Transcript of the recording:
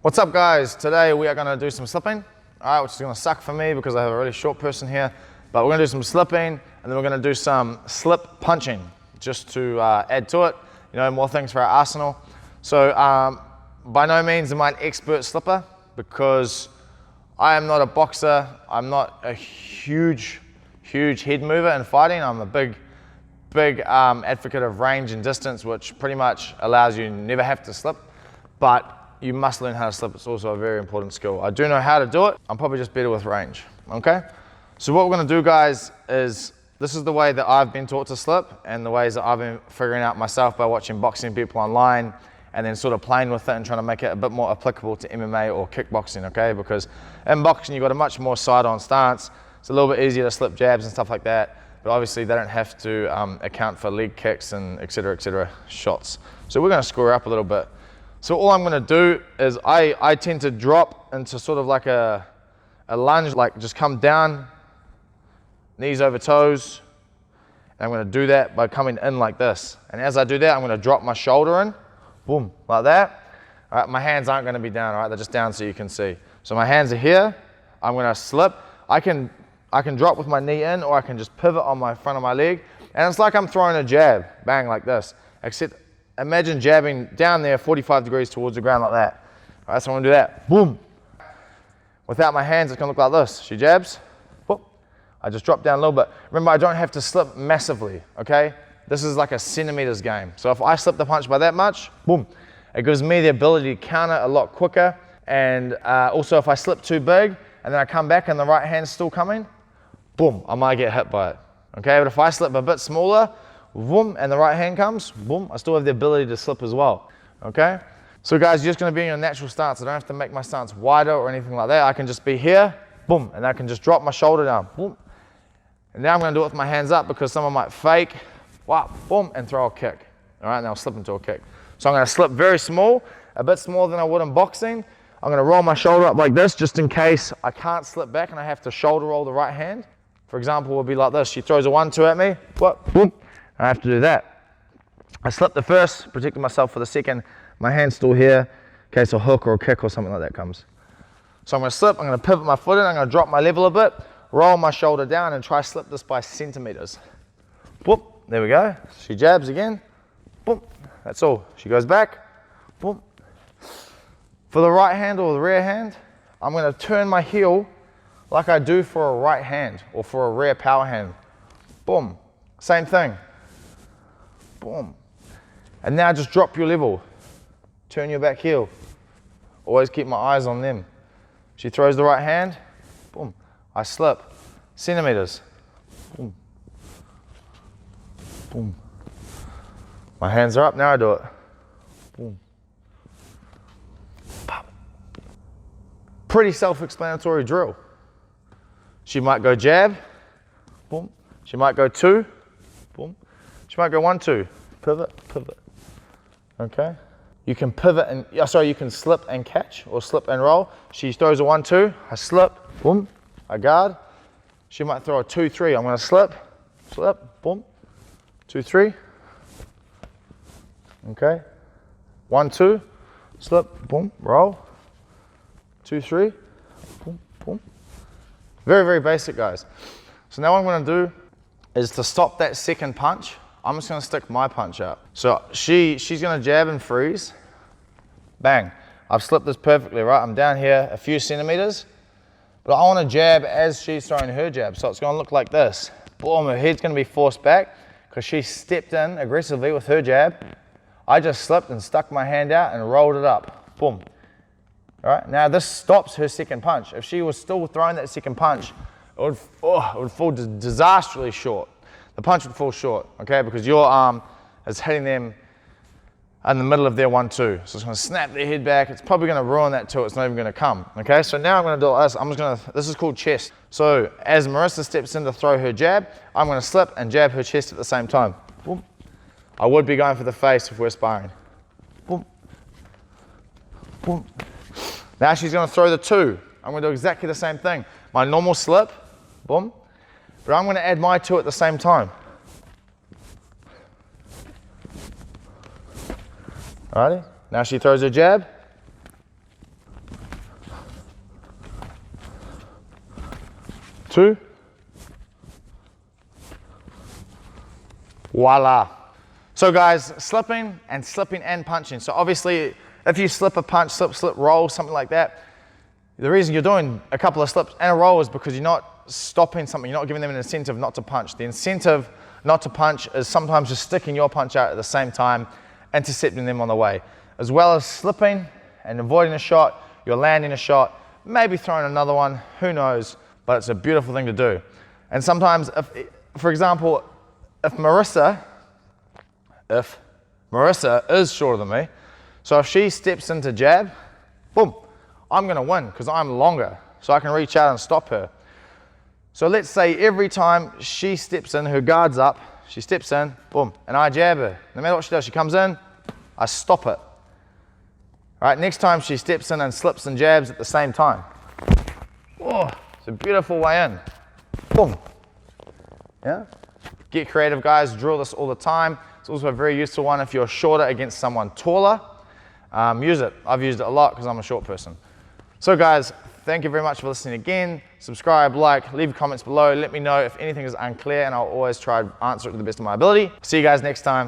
What's up, guys? Today we are going to do some slipping, which is going to suck for me because I have a really short person here. But we're going to do some slipping, and then we're going to do some slip punching just to add to it, more things for our arsenal. So by no means am I an expert slipper because I am not a boxer. I'm not a huge head mover in fighting. I'm a big advocate of range and distance, which pretty much allows you to never have to slip, but you must learn how to slip. It's also a very important skill. I do know how to do it. I'm probably just better with range, okay? So what we're gonna do, guys, is this is the way that I've been taught to slip and the ways that I've been figuring out myself by watching boxing people online and then sort of playing with it and trying to make it a bit more applicable to MMA or kickboxing, okay? Because in boxing, you've got a much more side-on stance. It's a little bit easier to slip jabs and stuff like that, but obviously they don't have to account for leg kicks and et cetera, shots. So we're gonna score up a little bit. So all I'm gonna do is I tend to drop into sort of like a lunge, like just come down, knees over toes. And I'm gonna do that by coming in like this. And as I do that, I'm gonna drop my shoulder in, boom, like that. All right, my hands aren't gonna be down, all right? They're just down so you can see. So my hands are here, I'm gonna slip. I can drop with my knee in, or I can just pivot on my front of my leg. And it's like I'm throwing a jab, bang, like this. Except imagine jabbing down there 45 degrees towards the ground like that. All right, so I'm gonna do that, boom. Without my hands, it's gonna look like this. She jabs, whoop. I just drop down a little bit. Remember, I don't have to slip massively, okay? This is like a centimeters game. So if I slip the punch by that much, boom, it gives me the ability to counter a lot quicker. And also if I slip too big and then I come back and the right hand's still coming, boom, I might get hit by it, okay? But if I slip a bit smaller, boom, and the right hand comes, boom, I still have the ability to slip as well, okay? So guys, you're just gonna be in your natural stance. I don't have to make my stance wider or anything like that. I can just be here, boom, and I can just drop my shoulder down, boom. And now I'm gonna do it with my hands up because someone might fake, wow, boom, and throw a kick. All right, now I'll slip into a kick. So I'm gonna slip very small, a bit smaller than I would in boxing. I'm gonna roll my shoulder up like this just in case I can't slip back and I have to shoulder roll the right hand. For example, it would be like this. She throws a 1-2 at me, what, boom, I have to do that. I slip the first, protecting myself for the second. My hand's still here in case a hook or a kick or something like that comes. So I'm gonna slip, I'm gonna pivot my foot in, I'm gonna drop my level a bit, roll my shoulder down and try slip this by centimeters. Whoop, there we go. She jabs again, boom, that's all. She goes back, boom. For the right hand or the rear hand, I'm gonna turn my heel like I do for a right hand or for a rear power hand. Boom, same thing. Boom. And now just drop your level. Turn your back heel. Always keep my eyes on them. She throws the right hand, boom. I slip. Centimeters. Boom. Boom. My hands are up, now I do it. Boom. Pop. Pretty self-explanatory drill. She might go jab, boom. She might go 2, boom. She might go 1-2, pivot, okay? You can pivot and, you can slip and catch or slip and roll. She throws a 1-2, I slip, boom, I guard. She might throw a 2-3, I'm gonna slip, boom, 2-3, okay? 1-2, slip, boom, roll, 2-3, boom, boom. Very basic, guys. So now what I'm gonna do is to stop that second punch, I'm just gonna stick my punch out. So she's gonna jab and freeze, bang. I've slipped this perfectly, right? I'm down here a few centimeters, but I wanna jab as she's throwing her jab. So it's gonna look like this. Boom, her head's gonna be forced back because she stepped in aggressively with her jab. I just slipped and stuck my hand out and rolled it up, boom. All right, now this stops her second punch. If she was still throwing that second punch, it would fall disastrously short. The punch would fall short, okay, because your arm is hitting them in the middle of their 1-2. So it's gonna snap their head back. It's probably gonna ruin that too. It's not even gonna come, okay? So now I'm gonna do this. This is called chest. So as Marissa steps in to throw her jab, I'm gonna slip and jab her chest at the same time. Boom. I would be going for the face if we're sparring. Boom. Boom. Now she's gonna throw the 2. I'm gonna do exactly the same thing. My normal slip, boom, but I'm gonna add my 2 at the same time. Alrighty, now she throws her jab, 2. Voila. So guys, slipping and punching. So obviously, if you slip a punch, slip, roll, something like that, the reason you're doing a couple of slips and a roll is because you're not stopping something, you're not giving them an incentive not to punch. The incentive not to punch is sometimes just sticking your punch out at the same time, intercepting them on the way. As well as slipping and avoiding a shot, you're landing a shot, maybe throwing another one, who knows, but it's a beautiful thing to do. And sometimes, for example, if Marissa is shorter than me, so if she steps into jab, boom, I'm gonna win because I'm longer, so I can reach out and stop her. So let's say every time she steps in, her guard's up, she steps in, boom, and I jab her. No matter what she does, she comes in, I stop it. All right, next time she steps in and slips and jabs at the same time. Oh, it's a beautiful way in. Boom. Yeah? Get creative, guys. Drill this all the time. It's also a very useful one if you're shorter against someone taller. Use it. I've used it a lot because I'm a short person. So guys, thank you very much for listening again. Subscribe, like, leave comments below. Let me know if anything is unclear and I'll always try to answer it to the best of my ability. See you guys next time.